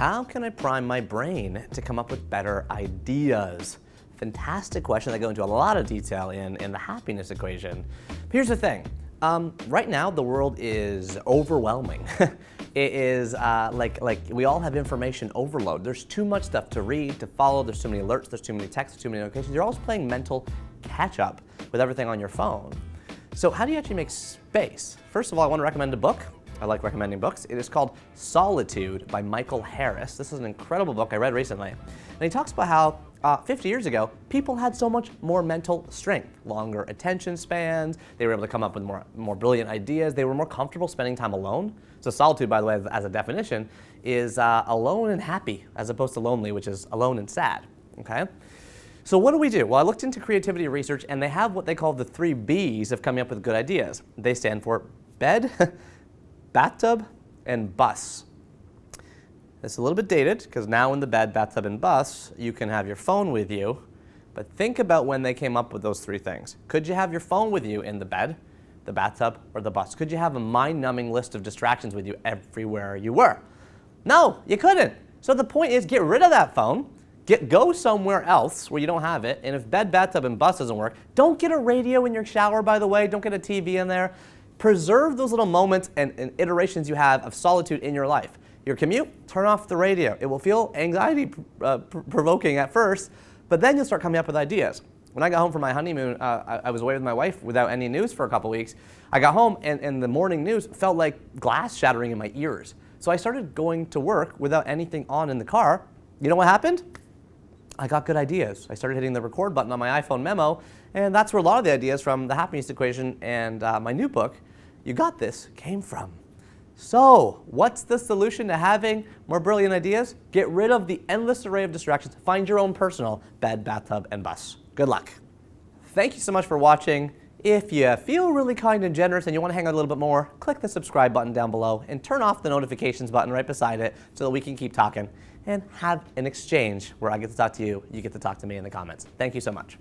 How can I prime my brain to come up with better ideas? Fantastic question. I go into a lot of detail in the happiness equation. But here's the thing. Right now, the world is overwhelming. It is like we all have information overload. There's too much stuff to read, to follow. There's too many alerts. There's too many texts. There's too many notifications. You're always playing mental catch up with everything on your phone. So how do you actually make space? First of all, I want to recommend a book. I like recommending books. It is called Solitude by Michael Harris. This is an incredible book I read recently. And he talks about how 50 years ago, people had so much more mental strength, longer attention spans, they were able to come up with more brilliant ideas, they were more comfortable spending time alone. So solitude, by the way, as a definition, is alone and happy, as opposed to lonely, which is alone and sad, okay? So what do? Well, I looked into creativity research, and they have what they call the 3 Bs of coming up with good ideas. They stand for bed, bathtub, and bus. It's a little bit dated, because now in the bed, bathtub, and bus, you can have your phone with you. But think about when they came up with those 3 things. Could you have your phone with you in the bed, the bathtub, or the bus? Could you have a mind-numbing list of distractions with you everywhere you were? No, you couldn't. So the point is, get rid of that phone, go somewhere else where you don't have it, and if bed, bathtub, and bus doesn't work, don't get a radio in your shower, by the way, don't get a TV in there. Preserve those little moments and iterations you have of solitude in your life. Your commute, turn off the radio. It will feel anxiety provoking at first, but then you'll start coming up with ideas. When I got home from my honeymoon, I was away with my wife without any news for a couple weeks. I got home and the morning news felt like glass shattering in my ears. So I started going to work without anything on in the car. You know what happened? I got good ideas. I started hitting the record button on my iPhone memo, and that's where a lot of the ideas from the happiness equation and my new book, You Got This, came from. So, what's the solution to having more brilliant ideas? Get rid of the endless array of distractions. Find your own personal bed, bathtub, and bus. Good luck. Thank you so much for watching. If you feel really kind and generous and you want to hang out a little bit more, click the subscribe button down below and turn off the notifications button right beside it so that we can keep talking and have an exchange where I get to talk to you, you get to talk to me in the comments. Thank you so much.